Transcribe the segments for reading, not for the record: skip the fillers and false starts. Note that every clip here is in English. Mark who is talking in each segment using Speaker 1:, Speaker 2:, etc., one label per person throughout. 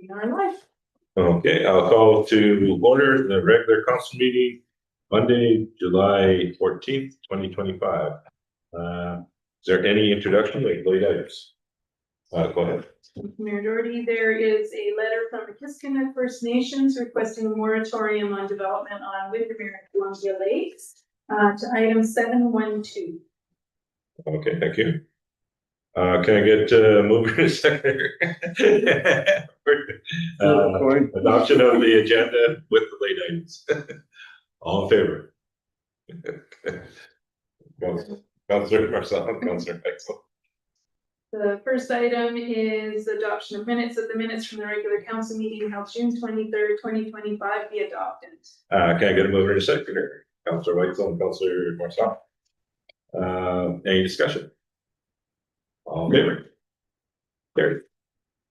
Speaker 1: We are live.
Speaker 2: Okay, I'll call to order the regular council meeting Monday, July 14th, 2025. Is there any introduction, like late items? Go ahead.
Speaker 1: Mayor Doherty, there is a letter from the Kiskimit First Nations requesting a moratorium on development on Windermere and Columbia Lakes to item 712.
Speaker 2: Okay, thank you. Can I get mover and seconder? Adoption of the agenda with the late items. All in favor? Councillor Marcel, Councillor Pexel.
Speaker 1: The first item is adoption of minutes from the regular council meeting held June 23rd, 2025 be adopted.
Speaker 2: Can I get a mover and a seconder? Councillor Weitzel and Councillor Marcel. Any discussion? All in favor? Carried.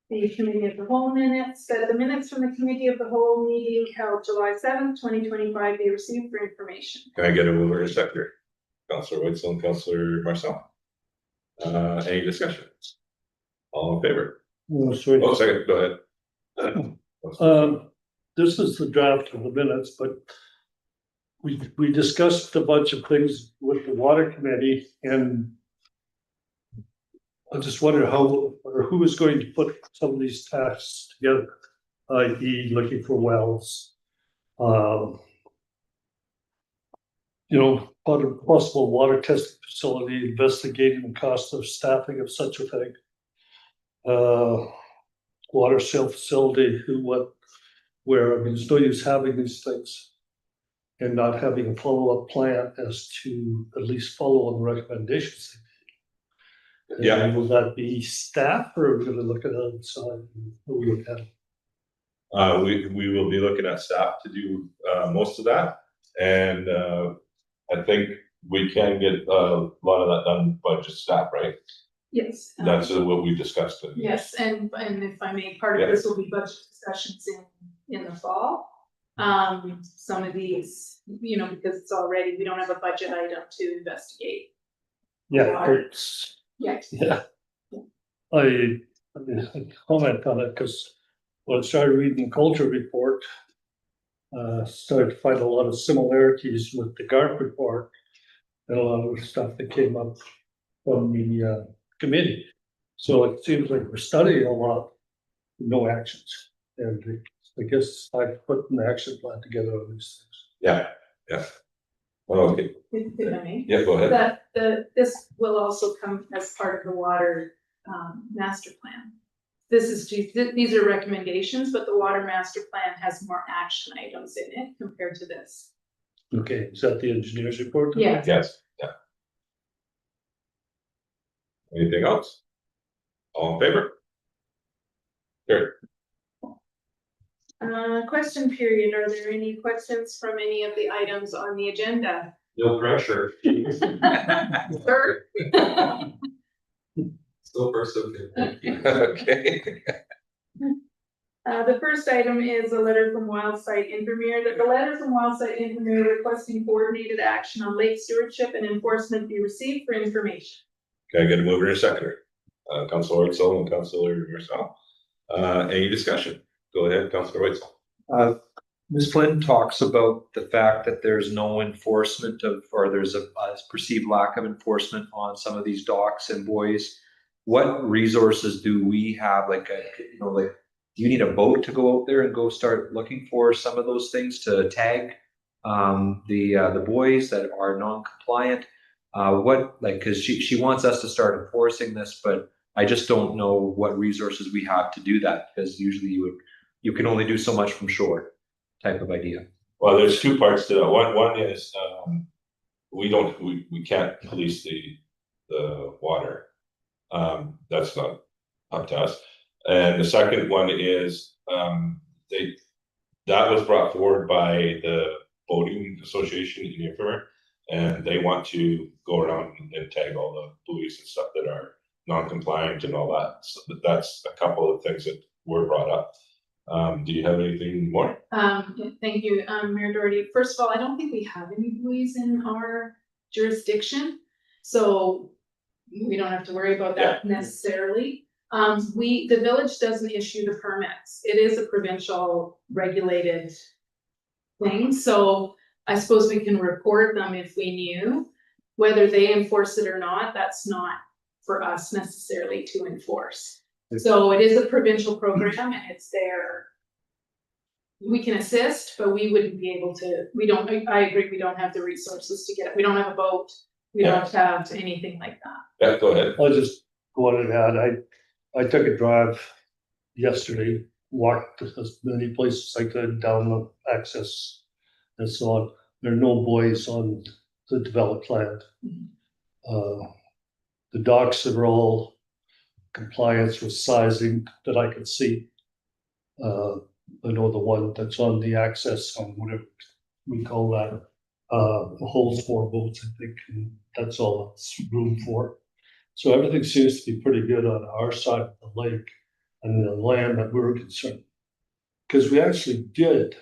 Speaker 1: The committee of the whole minutes, the minutes from the committee of the whole meeting held July 7th, 2025 be received for information.
Speaker 2: Can I get a mover and a seconder? Councillor Weitzel and Councillor Marcel. Any discussion? All in favor?
Speaker 3: Oh, sorry.
Speaker 2: Oh, second, go ahead.
Speaker 3: This is the draft of the minutes, but we discussed a bunch of things with the water committee, and I just wonder who is going to put some of these tasks together, i.e. looking for wells. Possible water testing facility, investigating the cost of staffing of such a thing. Water sale facility, who, what, where. I mean, there's no use having these things and not having a follow-up plan as to at least follow on the recommendations.
Speaker 2: Yeah.
Speaker 3: And will that be staff, or are we going to look at it outside? We look at it?
Speaker 2: We will be looking at staff to do most of that, and I think we can get a lot of that done by just staff, right?
Speaker 1: Yes.
Speaker 2: That's what we discussed.
Speaker 1: Yes, and if I may, part of this will be budget discussions in the fall. Some of these, because it's already, we don't have a budget item to investigate.
Speaker 3: Yeah,
Speaker 1: Yes.
Speaker 3: yeah. I comment on it because when I started reading the culture report, started to find a lot of similarities with the GARP report and a lot of the stuff that came up from the committee. So it seems like we're studying a lot, no actions. And I guess I put an action plan together on these things.
Speaker 2: Yeah. Okay.
Speaker 1: If I may.
Speaker 2: Yeah, go ahead.
Speaker 1: This will also come as part of the water master plan. These are recommendations, but the water master plan has more action items in it compared to this.
Speaker 3: Okay, is that the engineer's report?
Speaker 1: Yeah.
Speaker 2: Yes. Yeah. Anything else? All in favor? Carried.
Speaker 1: Question period. Are there any questions from any of the items on the agenda?
Speaker 2: No pressure.
Speaker 1: Sir?
Speaker 2: Still first, okay. Okay.
Speaker 1: The first item is a letter from Wildside Invermere. The letter from Wildside Invermere requesting coordinated action on lake stewardship and enforcement be received for information.
Speaker 2: Can I get a mover and a seconder? Councillor Weitzel and Councillor Marcel. Any discussion? Go ahead, Councillor Weitzel.
Speaker 4: Ms. Flynn talks about the fact that there's no enforcement or there's a perceived lack of enforcement on some of these docks and buoys. What resources do we have? Do you need a boat to go out there and go start looking for some of those things to tag the buoys that are non-compliant? Because she wants us to start enforcing this, but I just don't know what resources we have to do that, because usually you can only do so much from shore, type of idea.
Speaker 2: Well, there's two parts to that. One is we can't police the water. That's not up to us. And the second one is that was brought forward by the boating association in Invermere, and they want to go around and tag all the buoys and stuff that are non-compliant and all that. So that's a couple of things that were brought up. Do you have anything more?
Speaker 1: Thank you, Mayor Doherty. First of all, I don't think we have any buoys in our jurisdiction, so we don't have to worry about that necessarily. The village doesn't issue the permits. It is a provincial regulated thing, so I suppose we can report them if we knew. Whether they enforce it or not, that's not for us necessarily to enforce. So it is a provincial program and it's there. We can assist, but we wouldn't be able to, I agree, we don't have the resources to get, we don't have a boat, we don't have anything like that.
Speaker 2: Yeah, go ahead.
Speaker 3: I'll just go on and add, I took a drive yesterday, walked as many places I could down the access and so on. There are no buoys on the developed land. The docks are all compliance with sizing that I could see. I know the one that's on the access on whatever we call that, holds 4 boats, I think, and that's all it's room for. So everything seems to be pretty good on our side of the lake and the land that we're concerned. Because we actually did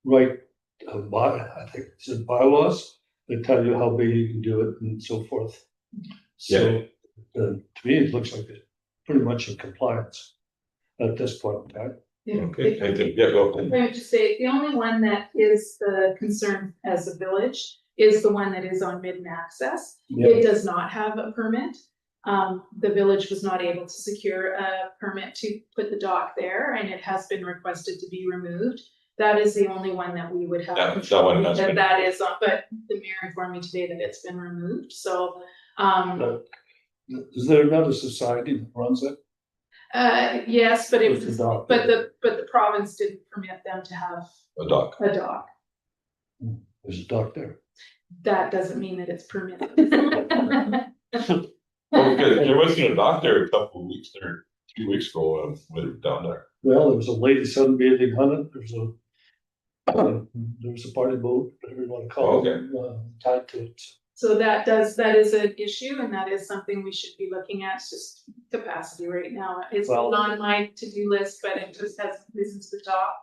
Speaker 3: write I think it's in bylaws that tell you how big you can do it and so forth. So to me, it looks like it's pretty much in compliance at this point in time.
Speaker 2: Okay, I think, yeah, go ahead.
Speaker 1: I would just say, the only one that is the concern as a village is the one that is on Midden Access.
Speaker 3: Yeah.
Speaker 1: It does not have a permit. The village was not able to secure a permit to put the dock there, and it has been requested to be removed. That is the only one that we would have.
Speaker 2: That one has been.
Speaker 1: That is on, but the mayor informed me today that it's been removed, so,
Speaker 3: Is there another society that runs it?
Speaker 1: yes, but it
Speaker 3: With the
Speaker 1: was,
Speaker 3: dock.
Speaker 1: but the province didn't permit them to have
Speaker 2: A dock.
Speaker 1: a dock.
Speaker 3: There's a dock there.
Speaker 1: That doesn't mean that it's permitted.
Speaker 2: Well, because there wasn't a dock there a couple of weeks there, 2 weeks ago, with down there.
Speaker 3: Well, there was a lady sunbathing hunting, there's a party boat, whatever you wanna call it, tied to it.
Speaker 1: So that is an issue, and that is something we should be looking at. It's just capacity right now. It's
Speaker 3: Well-
Speaker 1: not on my to-do list, but it just has risen to the top.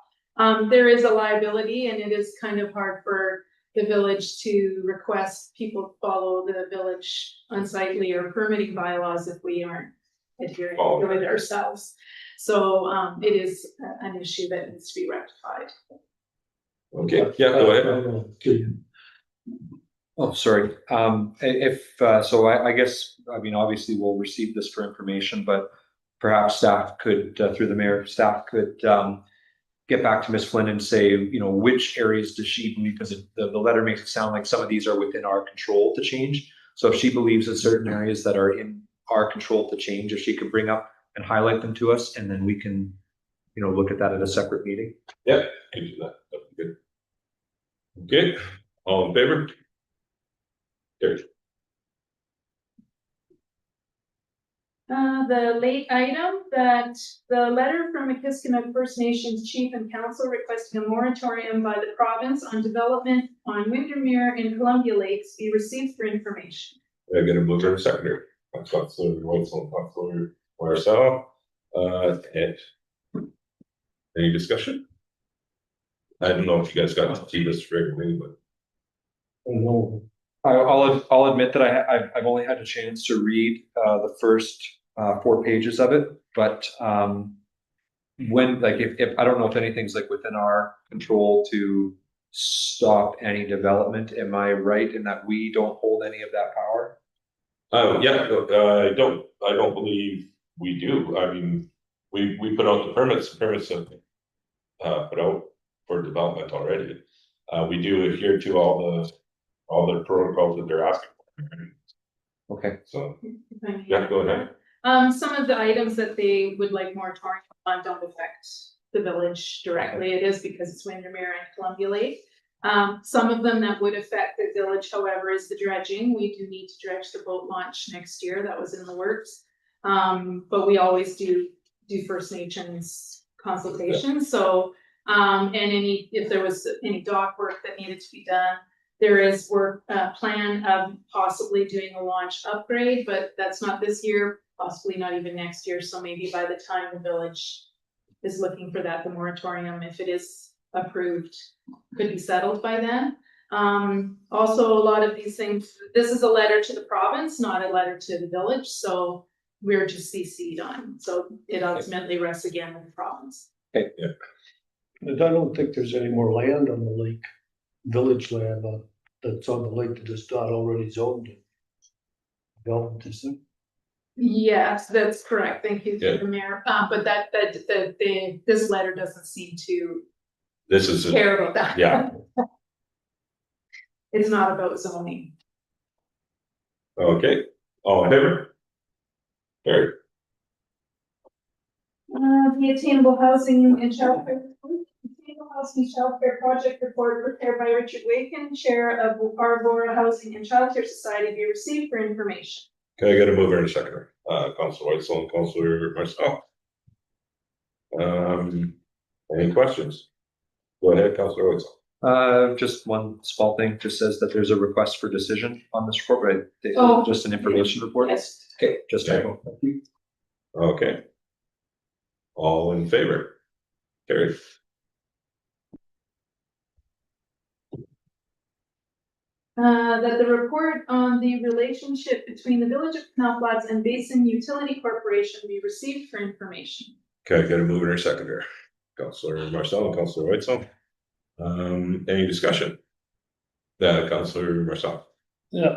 Speaker 1: There is a liability, and it is kind of hard for the village to request people follow the village unsightly or permitting bylaws if we aren't adhering to it ourselves. So, it is an issue that needs to be rectified.
Speaker 2: Okay, yeah, go ahead.
Speaker 4: Oh, sorry. So I guess, I mean, obviously we'll receive this for information, but perhaps staff could, through the mayor, staff could get back to Ms. Flynn and say, which areas does she believe, because the letter makes it sound like some of these are within our control to change. So if she believes in certain areas that are in our control to change, if she could bring up and highlight them to us, and then we can, look at that at a separate meeting.
Speaker 2: Yeah, can do that. That'd be good. Okay, all in favor? Carried.
Speaker 1: The late item, that the letter from Mkiskimik First Nations Chief and Council requesting a moratorium by the province on development on Windermere and Columbia Lakes be received for information.
Speaker 2: I get a mover and a seconder. Councilor Whitesell, Councilor Marcel, and any discussion? I don't know if you guys got to see this straight away, but
Speaker 3: No,
Speaker 4: I'll admit that I've only had a chance to read the first 4 pages of it, but when, like, if I don't know if anything's like within our control to stop any development, am I right in that we don't hold any of that power?
Speaker 2: yeah, I don't believe we do. I mean, we put out the permits have put out for development already. We do adhere to all the protocols that they're asking for.
Speaker 4: Okay.
Speaker 2: So,
Speaker 1: If I may
Speaker 2: yeah, go ahead.
Speaker 1: Some of the items that they would like moratorium on don't affect the village directly. It is because it's Windermere and Columbia Lake. Some of them that would affect the village, however, is the dredging. We do need to dredge the boat launch next year. That was in the works. But we always do First Nations consultation. So, and if there was any dock work that needed to be done, there is plan of possibly doing a launch upgrade, but that's not this year, possibly not even next year. So maybe by the time the village is looking for that, the moratorium, if it is approved, could be settled by then. Also, a lot of these things, this is a letter to the province, not a letter to the village. So we're just CC'd on, so it ultimately rests again with the province.
Speaker 3: And I don't think there's any more land on the lake, village land that's on the lake that is not already zoned. Developed, is there?
Speaker 1: Yes, that's correct, thank you,
Speaker 2: Yeah.
Speaker 1: through the mayor, but this letter doesn't seem to
Speaker 2: This is,
Speaker 1: care about that.
Speaker 2: yeah.
Speaker 1: It's not about zoning.
Speaker 2: Okay, all in favor? Carried.
Speaker 1: The Attainable Housing and Childcare, Attainable Housing and Childcare Project Report prepared by Richard Waken, Chair of Arbora Housing and Childcare Society, be received for information.
Speaker 2: Okay, I got a mover and a seconder, Councilor Whitesell and Councilor Marcel. Any questions? Go ahead, Councilor Whitesell.
Speaker 4: Just one small thing, just says that there's a request for decision on this report, right?
Speaker 1: Oh.
Speaker 4: Just an information report?
Speaker 1: Yes.
Speaker 4: Okay, just
Speaker 2: Okay.
Speaker 4: checking. Thank you.
Speaker 2: Okay. All in favor? Carried.
Speaker 1: That the report on the relationship between the Village of Canal Flats and Basin Utility Corporation be received for information.
Speaker 2: Okay, I got a mover and a seconder, Councilor Marcel and Councilor Whitesell. Any discussion? Councilor Marcel.
Speaker 3: Yeah,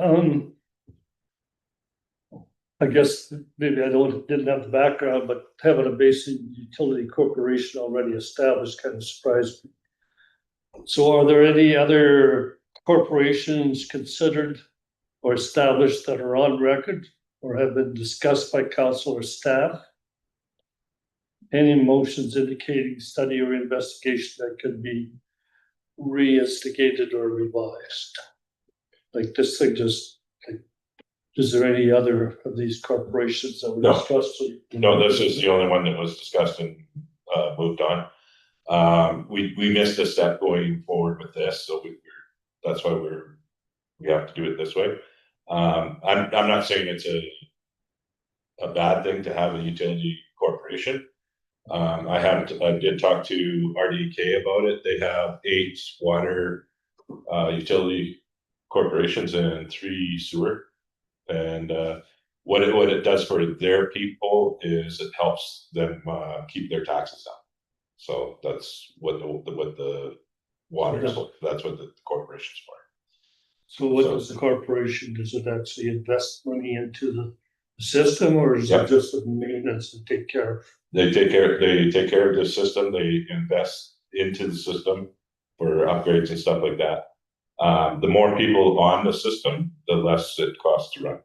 Speaker 3: I guess maybe I didn't have the background, but having a Basin Utility Corporation already established kind of surprised me. So are there any other corporations considered or established that are on record or have been discussed by council or staff? Any motions indicating study or investigation that could be re-instigated or revised? Like this thing just, like, is there any other of these corporations that were
Speaker 2: No.
Speaker 3: discussed?
Speaker 2: No, this is the only one that was discussed and moved on. We missed a step going forward with this, so that's why we have to do it this way. I'm not saying it's a bad thing to have a utility corporation. I did talk to RDK about it. They have 8 water utility corporations and 3 sewer. And what it does for their people is it helps them keep their taxes down. So that's what the water is. That's what the corporation's for.
Speaker 3: So what does the corporation, does it actually invest money into the system, or is
Speaker 2: Yeah.
Speaker 3: it just the maintenance and take care of?
Speaker 2: They take care of the system. They invest into the system for upgrades and stuff like that. The more people on the system, the less it costs to run.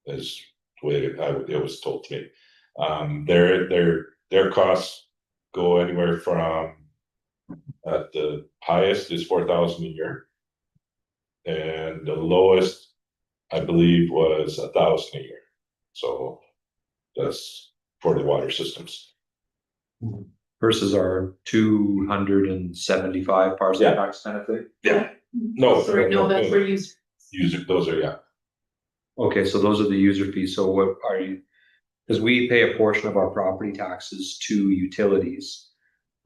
Speaker 2: Is the way it was told to me. Their costs go anywhere from at the highest is $4,000 a year, and the lowest, I believe, was $1,000 a year. So that's for the water systems.
Speaker 4: Versus our 275 parcel
Speaker 2: Yeah.
Speaker 4: tax kind of thing?
Speaker 2: Yeah. No,
Speaker 1: Sorry, no, that's where you.
Speaker 2: those are, yeah.
Speaker 4: Okay, so those are the user fees. So what are you, because we pay a portion of our property taxes to utilities.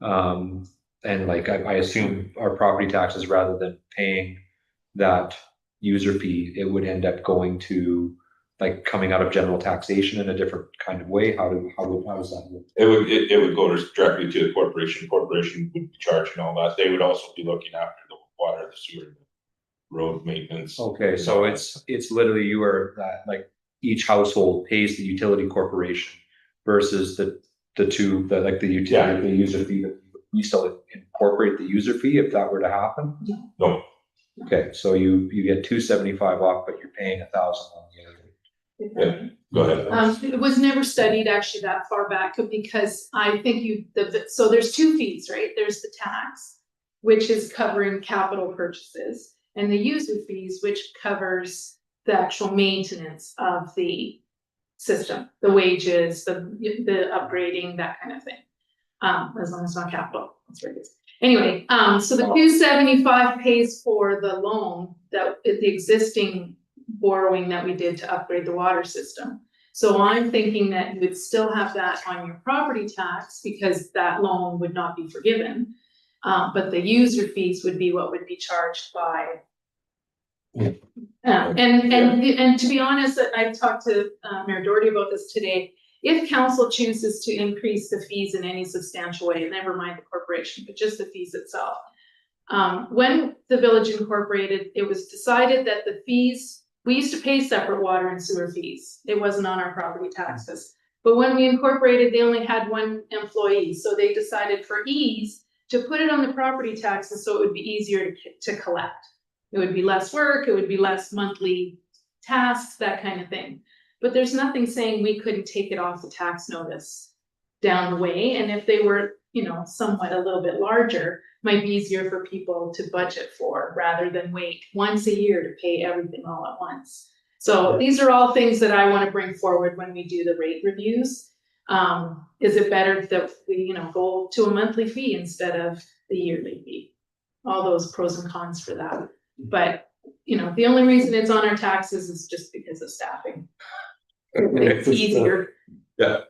Speaker 4: And like, I assume our property taxes, rather than paying that user fee, it would end up going to like coming out of general taxation in a different kind of way. How does that work?
Speaker 2: It would go directly to the corporation. Corporation would be charging all that. They would also be looking after the water, the sewer, road maintenance.
Speaker 4: Okay, so it's literally you are that, like, each household pays the utility corporation versus the utility,
Speaker 2: Yeah.
Speaker 4: the user fee. We still incorporate the user fee if that were to happen?
Speaker 2: No,
Speaker 4: Okay, so you get 275 off, but you're paying 1,000 on the other.
Speaker 2: Yeah. Go ahead.
Speaker 1: It was never studied actually that far back, because I think so there's 2 fees, right? There's the tax, which is covering capital purchases, and the user fees, which covers the actual maintenance of the system, the wages, the upgrading, that kind of thing. As long as it's not capital, that's what it is. Anyway, so the 275 pays for the loan, that the existing borrowing that we did to upgrade the water system. So I'm thinking that you would still have that on your property tax, because that loan would not be forgiven. But the user fees would be what would be charged by And to be honest, I talked to Mayor Doherty about this today. If council chooses to increase the fees in any substantial way, never mind the corporation, but just the fees itself. When the village incorporated, it was decided that the fees, we used to pay separate water and sewer fees. It wasn't on our property taxes. But when we incorporated, they only had one employee. So they decided for ease to put it on the property taxes so it would be easier to collect. It would be less work, it would be less monthly tasks, that kind of thing. But there's nothing saying we couldn't take it off the tax notice down the way. And if they were, you know, somewhat a little bit larger, might be easier for people to budget for rather than wait once a year to pay everything all at once. So these are all things that I want to bring forward when we do the rate reviews. Is it better that we, you know, go to a monthly fee instead of the yearly fee? All those pros and cons for that. But, you know, the only reason it's on our taxes is just because of staffing. It's easier.
Speaker 2: Yeah.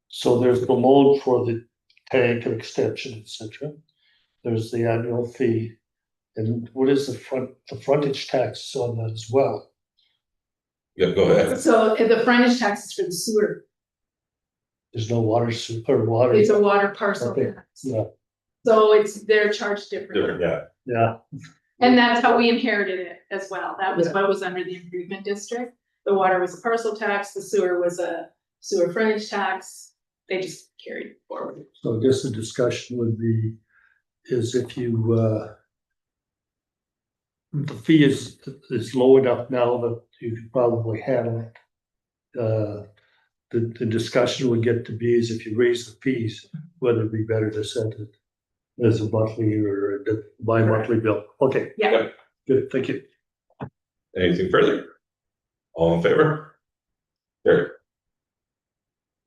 Speaker 3: So there's the loan for the tank and extension, etc. There's the annual fee. And what is the frontage tax on that as well?
Speaker 2: Yeah, go ahead.
Speaker 1: So the frontage tax is for the sewer.
Speaker 3: There's no water, or water.
Speaker 1: It's a water parcel
Speaker 3: Okay,
Speaker 1: tax.
Speaker 3: yeah,
Speaker 1: So they're charged differently.
Speaker 2: Different, yeah.
Speaker 3: yeah,
Speaker 1: And that's how we inherited it as well. That was what was under the improvement district. The water was a parcel tax, the sewer was a sewer frontage tax. They just carried forward.
Speaker 3: so I guess the discussion would be, is if you, the fee is low enough now that you could probably handle it. The discussion would get to be is if you raise the fees, whether it'd be better to send it as a monthly or a bi-monthly bill. Okay.
Speaker 1: Yeah.
Speaker 3: Good, thank you.
Speaker 2: Anything further? All in favor? Carried.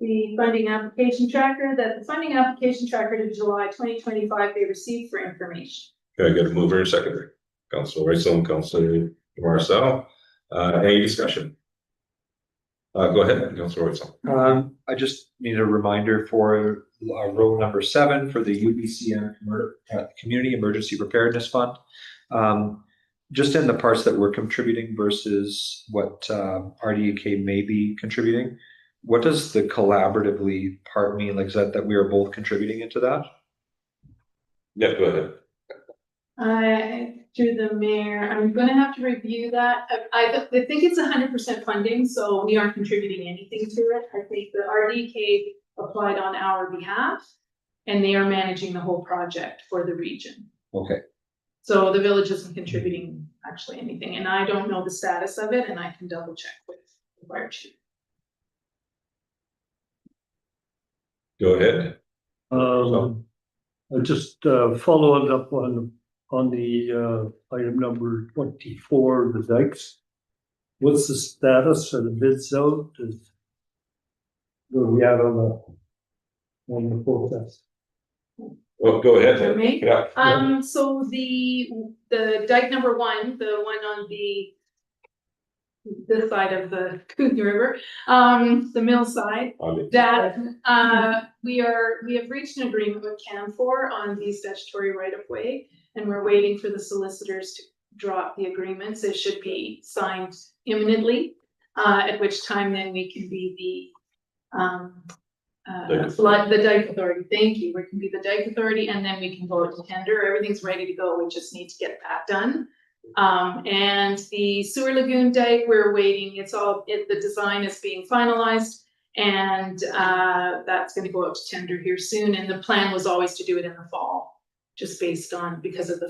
Speaker 1: The funding application tracker, that the funding application tracker to July 2025 be received for information.
Speaker 2: Okay, I got a mover and seconder. Councilor Raisel and Councilor Marcel. Any discussion? Go ahead, Councilor Raisel.
Speaker 4: I just need a reminder for row number 7 for the UBCM Community Emergency Preparedness Fund. Just in the parts that we're contributing versus what RDK may be contributing, what does the collaboratively part mean? Like, is that we are both contributing into that?
Speaker 2: Yeah, go ahead.
Speaker 1: Through the mayor, I'm gonna have to review that. I think it's 100% funding, so we aren't contributing anything to it. I think the RDK applied on our behalf and they are managing the whole project for the region.
Speaker 4: Okay.
Speaker 1: So the village isn't contributing actually anything, and I don't know the status of it, and I can double check with the fire chief.
Speaker 2: Go ahead.
Speaker 3: I just followed up on the item number 24, the dikes. What's the status of the bids out? Where we at on the protest?
Speaker 2: Well, go ahead.
Speaker 1: For me?
Speaker 2: Yeah.
Speaker 1: So the dike number 1, the one on this side of the Kootenai River, the mill side, that we have reached an agreement with CANFOR on the statutory right of way, and we're waiting for the solicitors to draw up the agreements. It should be signed imminently, at which time then we can be the dike authority. Thank you. We can be the dike authority, and then we can go to tender. Everything's ready to go. We just need to get that done. And the sewer lagoon dike, we're waiting. The design is being finalized, and that's going to go out to tender here soon. And the plan was always to do it in the fall, just based on because of the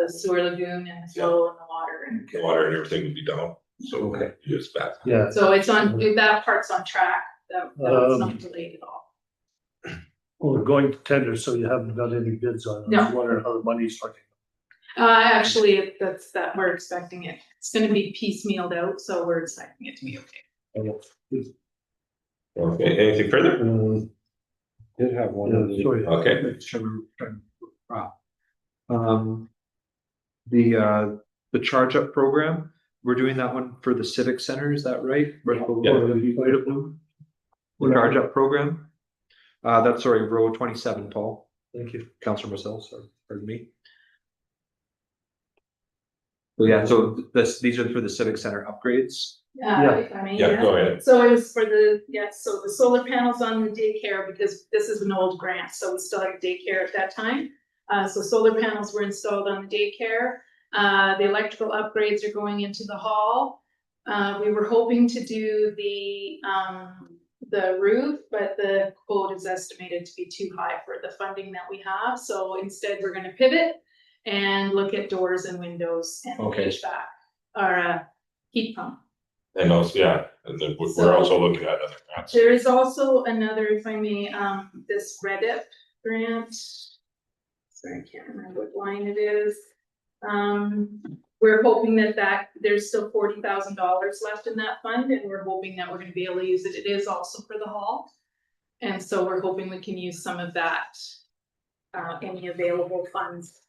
Speaker 1: sewer lagoon and the flow and the water and
Speaker 2: The water and everything would be down. So
Speaker 4: Okay.
Speaker 2: it's back.
Speaker 3: Yeah.
Speaker 1: so it's on that part's on track. That was not delayed at all.
Speaker 3: Well, going to tender, so you haven't got any bids on it.
Speaker 1: No.
Speaker 3: I was wondering how the money's looking.
Speaker 1: Actually, that's that we're expecting it. It's going to be piecemealed out, so we're expecting it to be okay.
Speaker 2: Okay, anything further?
Speaker 4: Did have one.
Speaker 3: Yeah, sorry.
Speaker 2: Okay.
Speaker 4: The charge up program, we're doing that one for the civic center, is that right? The charge up program. That's row 27, Paul.
Speaker 3: Thank you.
Speaker 4: Councilor Marcel, sorry, pardon me. so these are for the Civic Center upgrades.
Speaker 1: If I may,
Speaker 2: Yeah, go ahead.
Speaker 1: So it was for so the solar panels on the daycare, because this is an old grant, so we still had daycare at that time. So solar panels were installed on the daycare. The electrical upgrades are going into the hall. We were hoping to do the roof, but the quote is estimated to be too high for the funding that we have. So instead, we're gonna pivot and look at doors and windows and
Speaker 4: Okay.
Speaker 1: HVAC, or heat pump.
Speaker 2: And also, yeah, and then we're
Speaker 1: So-
Speaker 2: also looking at other grants.
Speaker 1: There is also another, if I may, this REDIP grant. Sorry, I can't remember what line it is. We're hoping that there's still $40,000 left in that fund, and we're hoping that we're gonna be able to use it. It is also for the hall. And so we're hoping we can use some of that, any available funds.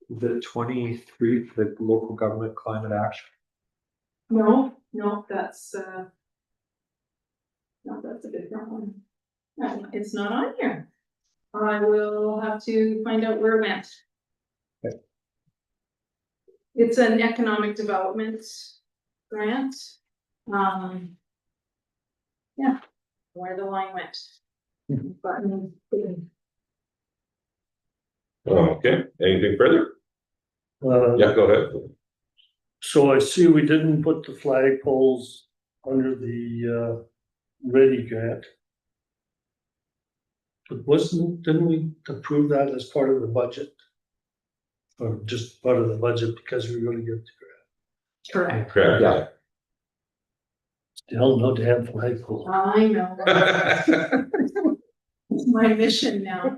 Speaker 4: The 23 for the local government climate action.
Speaker 1: No, that's a different one. It's not on here. I will have to find out where it went.
Speaker 4: Okay.
Speaker 1: It's an economic development grant. Yeah, where the line went. But,
Speaker 2: Okay, anything further? Yeah, go ahead.
Speaker 3: So I see we didn't put the flag poles under the ready grant. But didn't we approve that as part of the budget? Or just part of the budget because we really get the
Speaker 1: correct.
Speaker 2: Correct.
Speaker 4: Yeah.
Speaker 3: still no damn flag pole.
Speaker 1: I know. It's my mission now.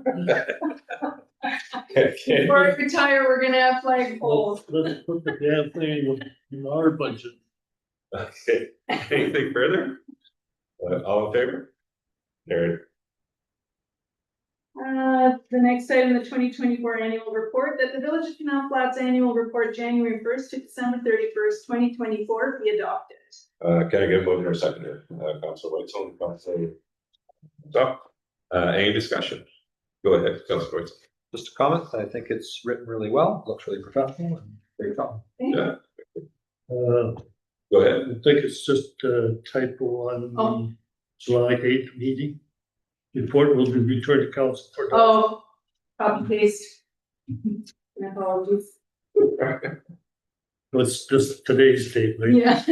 Speaker 2: Okay.
Speaker 1: Before I retire, we're gonna have flag poles.
Speaker 3: Let's put the damn thing in our budget.
Speaker 2: Okay, anything further? All in favor? Carried.
Speaker 1: The next item, the 2024 annual report, that the Village of Canal Flats annual report, January 1st to December 31st, 2024, be adopted.
Speaker 2: Can I get a motion or second here? Councilor Whitesell, Councilor. So, any discussion? Go ahead, Councilor Whitesell.
Speaker 4: Just a comment, I think it's written really well, looks really professional, and great job.
Speaker 2: Yeah,
Speaker 3: Uh,
Speaker 2: go
Speaker 3: I
Speaker 2: ahead.
Speaker 3: think it's just a typo on
Speaker 1: Oh.
Speaker 3: the July 8th meeting. Report will be returned to council for.
Speaker 1: Oh, copy paste. My apologies.
Speaker 3: It's just today's date, right?
Speaker 1: Yeah.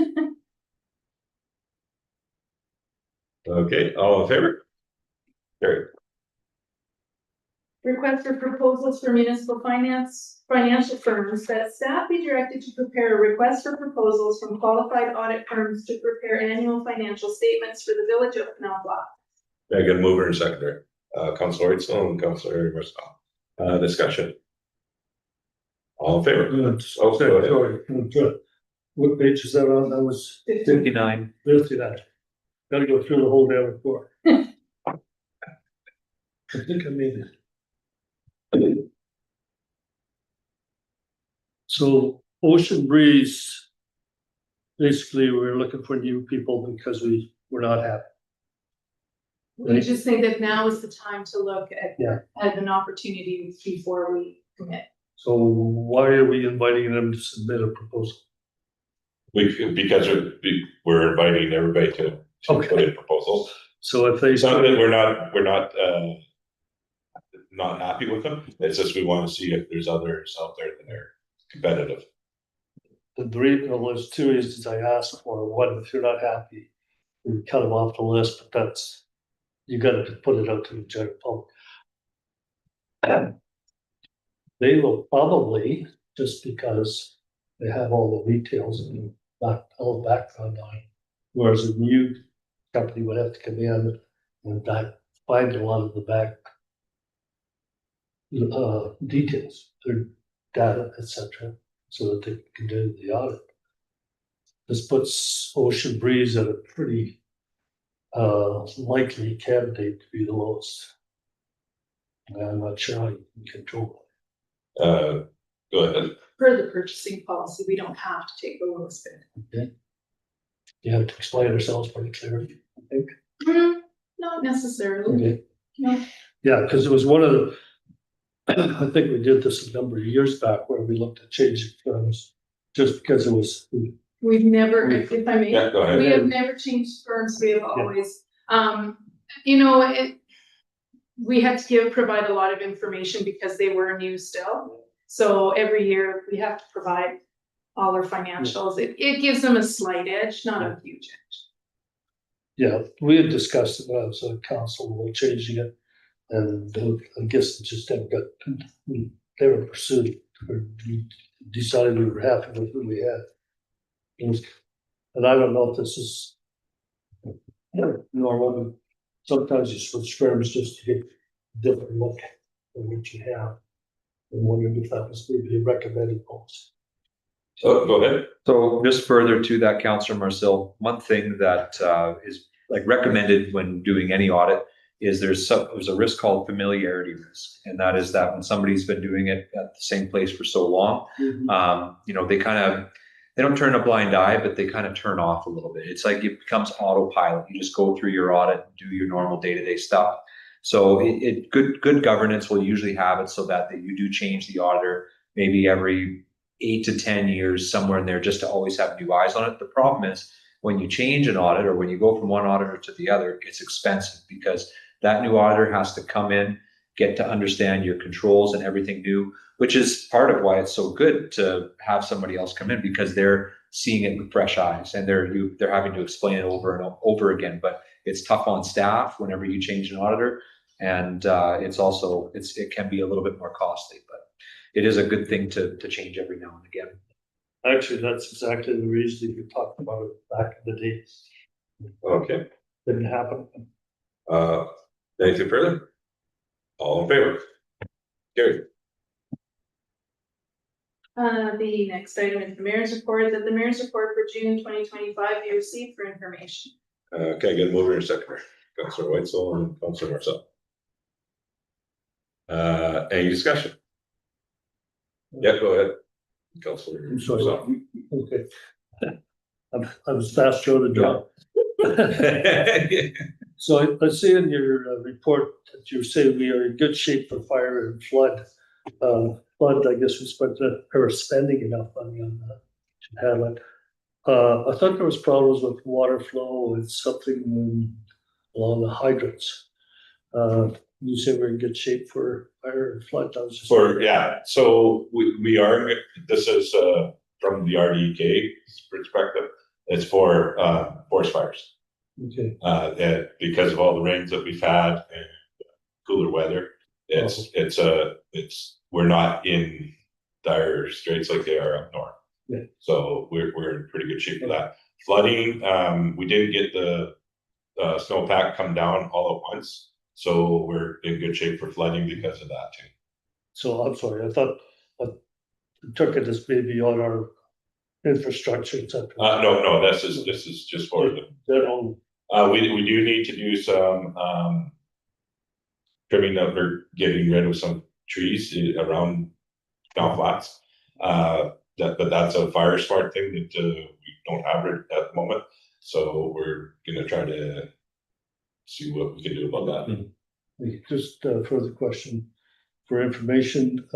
Speaker 2: Okay, all in favor? Carried.
Speaker 1: Request for proposals for municipal financial firms, that staff be directed to prepare a request for proposals from qualified audit firms to prepare annual financial statements for the Village of Canal Flats.
Speaker 2: Can I get a mover and seconder? Councilor Whitesell and Councilor Marcel. Discussion. All in favor? Oh, go ahead.
Speaker 3: Sorry. What page is that on? That was
Speaker 4: 59.
Speaker 3: 59. Gotta go through the whole damn report. I think I made it. So Ocean Breeze, basically, we're looking for new people because we're not happy.
Speaker 1: We just think that now is the time to look at,
Speaker 3: Yeah.
Speaker 1: at an opportunity before we commit.
Speaker 3: So why are we inviting them to submit a proposal?
Speaker 2: Because we're inviting everybody to
Speaker 3: Okay.
Speaker 2: put in proposals.
Speaker 3: So if they.
Speaker 2: It's not that we're not happy with them. It's just we want to see if there's others out there that are competitive.
Speaker 3: Well, there's two reasons I asked for. One, if you're not happy, we cut them off the list, but that's, you gotta put it out to the general public. They will probably, just because they have all the details and not all the background on it, whereas a new company would have to come in and find a lot of the back details, their data, etc., so that they can do the audit. This puts Ocean Breeze at a pretty likely candidate to be the lowest. I'm not sure how you can control
Speaker 2: Go ahead.
Speaker 1: Per the purchasing policy, we don't have to take the lowest bid.
Speaker 3: it. You have to explain ourselves pretty clearly, I think.
Speaker 1: Not necessarily,
Speaker 3: Okay.
Speaker 1: no.
Speaker 3: Yeah, because it was one of the, I think we did this a number of years back where we looked at changing firms just because it was,
Speaker 1: We've never, if I may.
Speaker 2: Yeah, go ahead.
Speaker 1: We have never changed firms, we have always, you know, we had to provide a lot of information because they were new still. So every year we have to provide all our financials. It gives them a slight edge, not a huge edge.
Speaker 3: yeah, we had discussed it as a council, about changing it. And I guess it just never got, they were pursued, or we decided we were happy with who we had. And I don't know if this is normal, but sometimes you switch firms just to get a different look at what you have. I'm wondering if that was maybe a recommended policy.
Speaker 2: So go ahead.
Speaker 4: So just further to that, Councillor Marcel, one thing that is like recommended when doing any audit is there's a risk called familiarity risk. And that is that when somebody's been doing it at the same place for so long, you know, they don't turn a blind eye, but they kind of turn off a little bit. It's like it becomes autopilot. You just go through your audit, do your normal day-to-day stuff. So good governance will usually have it so that you do change the auditor maybe every 8 to 10 years, somewhere in there, just to always have new eyes on it. The problem is when you change an audit or when you go from one auditor to the other, it's expensive because that new auditor has to come in, get to understand your controls and everything new, which is part of why it's so good to have somebody else come in because they're seeing it with fresh eyes and they're having to explain it over and over again. But it's tough on staff whenever you change an auditor, and it can be a little bit more costly. But it is a good thing to change every now and again.
Speaker 3: Actually, that's exactly the reason we talked about it back in the day.
Speaker 2: Okay.
Speaker 3: Didn't happen.
Speaker 2: Anything further? All in favor? Carried.
Speaker 1: The next item is the mayor's report, that the mayor's report for June 2025 be received for information.
Speaker 2: Okay, get a mover and a seconder. Councillor Whitesell and Councillor Marcel. Any discussion? Yeah, go ahead. Councillor
Speaker 3: I'm sorry.
Speaker 2: Marcel.
Speaker 3: Okay. I was fast through the job. So I see in your report that you say we are in good shape for fire and flood. Flood, I guess we're spending enough money on that to handle it. I thought there was problems with water flow and something along the hydrants. You say we're in good shape for fire and flood.
Speaker 2: So we are, this is from the RDK perspective, it's for forest fires.
Speaker 3: Okay.
Speaker 2: And because of all the rains that we've had and cooler weather, we're not in dire straits like they are up north.
Speaker 3: Yeah.
Speaker 2: So we're in pretty good shape for that. Flooding, we didn't get the snowpack come down all at once, so we're in good shape for flooding because of that too.
Speaker 3: So I'm sorry, I thought I took it as maybe on our infrastructure, etc.
Speaker 2: No, this is just for the. We do need to do some trimming up or getting rid of some trees around Town Flats. But that's a fire smart thing that we don't have it at the moment. So we're gonna try to see what we can do about that.
Speaker 3: Just a further question for information.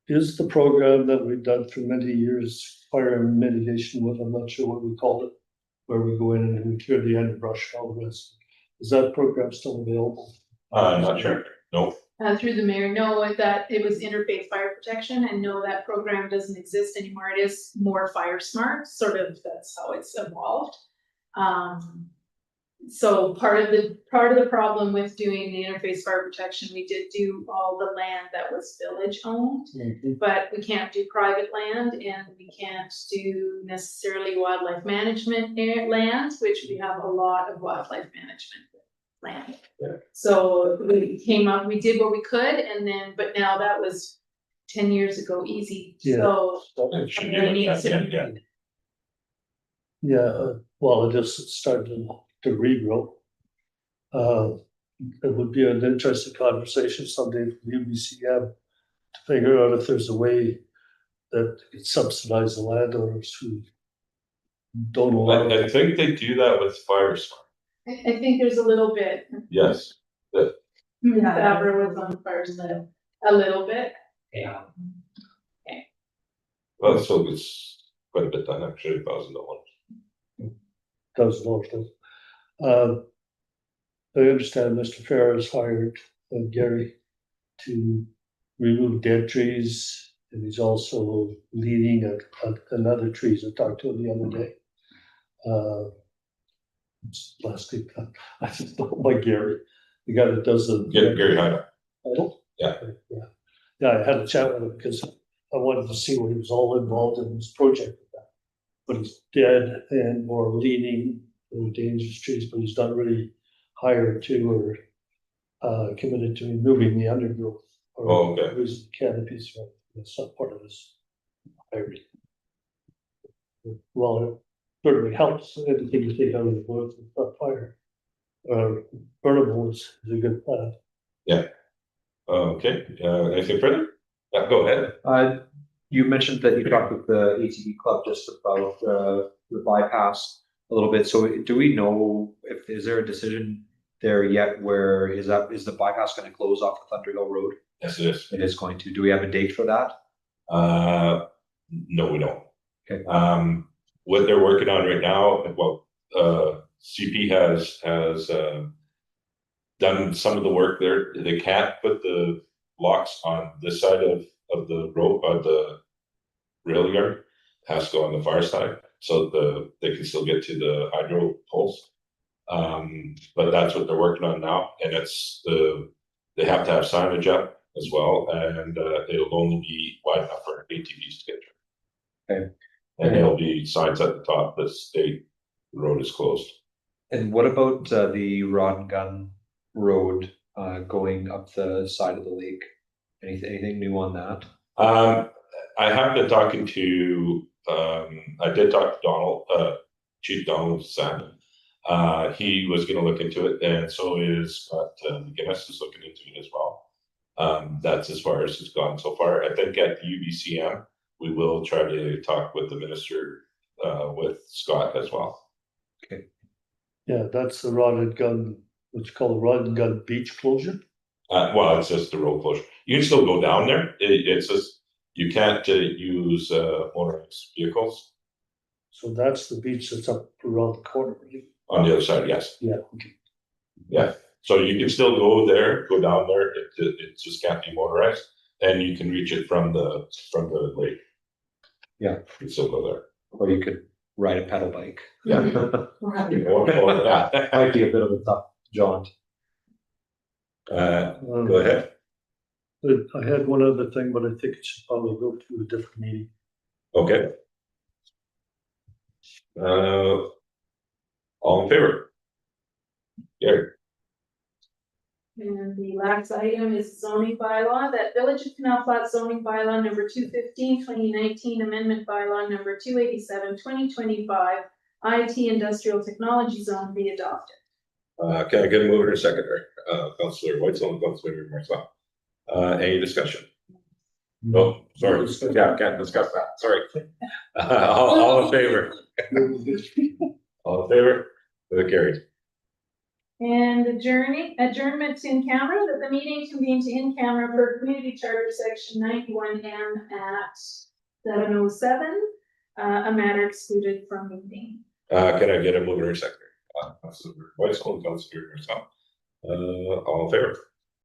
Speaker 3: Is the program that we've done for many years, fire mitigation, I'm not sure what we called it, where we go in and we clear the underbrush and all the rest. Is that program still available?
Speaker 2: I'm not sure. No.
Speaker 1: Through the mayor, no, that it was interfaith fire protection, and no, that program doesn't exist anymore. It is more fire smart, sort of, that's how it's evolved. So part of the problem with doing the interface fire protection, we did do all the land that was village owned, but we can't do private land, and we can't do necessarily wildlife management land, which we have a lot of wildlife management land.
Speaker 2: Yeah.
Speaker 1: So we did what we could, but now that was 10 years ago, easy.
Speaker 3: Yeah.
Speaker 1: So
Speaker 2: Yeah.
Speaker 3: Yeah, well, it just started to regrow. It would be an interesting conversation someday for UBCM to figure out if there's a way that it subsidize the landowners who don't allow.
Speaker 2: I think they do that with Fire Smart.
Speaker 1: I think there's a little bit.
Speaker 2: Yes,
Speaker 1: Favreau was on first, a little bit.
Speaker 4: Yeah.
Speaker 2: well, so it's quite a bit done, actually, $1,000.
Speaker 3: $1,000. I understand Mr. Farrar has hired Gary to remove dead trees, and he's also leading another trees. I talked to him the other day. Last week, I just don't like Gary, the guy that does the.
Speaker 2: Gary Hyde.
Speaker 3: Yeah. Yeah, I had a chat with him because I wanted to see what he was all involved in this project with that. But he's dead and more leaning in dangerous trees, but he's not really hired to or committed to removing the undergrowth. Or
Speaker 2: Oh, okay.
Speaker 3: losing canopies, right? That's not part of his hiring. Well, it certainly helps, anything you take out of the woods and not fire. Burnable is a good plan.
Speaker 2: Okay, anything further? Yeah, go ahead.
Speaker 4: You mentioned that you talked with the ATV club just about the bypass a little bit. So do we know is there a decision there yet where is the bypass going to close off the Thunder Hill Road?
Speaker 2: Yes, it is.
Speaker 4: It is going to. Do we have a date for that?
Speaker 2: No, we don't.
Speaker 4: Okay.
Speaker 2: What they're working on right now, well, CP has done some of the work there. They can't put the locks on this side of the road, the rail yard. It has to go on the far side, so they can still get to the hydro poles. But that's what they're working on now, and they have to have signage up as well, and it'll only be wide enough for ATVs to get through.
Speaker 4: Okay.
Speaker 2: And there'll be signs at the top that state the road is closed.
Speaker 4: And what about the Rod and Gun Road going up the side of the lake? Anything new on that?
Speaker 2: I have been talking to, I did talk to Donald, Chief Donald Sand. He was gonna look into it, and so is McGinnis is looking into it as well. That's as far as it's gone so far. I think at the UBCM, we will try to talk with the minister, with Scott as well.
Speaker 3: Yeah, that's the rod and gun, what's called the rod and gun beach closure.
Speaker 2: Well, it's just the road closure. You can still go down there. It's just, you can't use motorized vehicles
Speaker 3: So that's the beach that's up around the corner.
Speaker 2: on the other side, yes.
Speaker 3: Yeah, okay.
Speaker 2: Yeah, so you can still go down there, it just can't be motorized, and you can reach it from the lake.
Speaker 4: Yeah.
Speaker 2: You can still go there.
Speaker 4: Or you could ride a pedal bike.
Speaker 2: Yeah. Yeah.
Speaker 4: Might be a bit of a tough jaunt.
Speaker 2: Go ahead.
Speaker 3: I had one other thing, but I think it should probably go to a different meeting.
Speaker 2: Okay. All in favor? Gary?
Speaker 1: And the last item is zoning bylaw, that Village of Canal Flats zoning bylaw number 215, 2019, amendment bylaw number 287, 2025, IT industrial technology zone be adopted.
Speaker 2: Can I get a mover and a seconder? Councillor Whitesell and Councillor Marcel. Any discussion? No, sorry. Yeah, can't discuss that. Sorry. All in favor? All in favor? Carried.
Speaker 1: And adjournment to in-camera, that the meeting convened to in-camera per community charter section 91M at 7:07, a matter excluded from meeting.
Speaker 2: Can I get a mover and a seconder? Councillor Whitesell and Councillor Marcel. All in favor?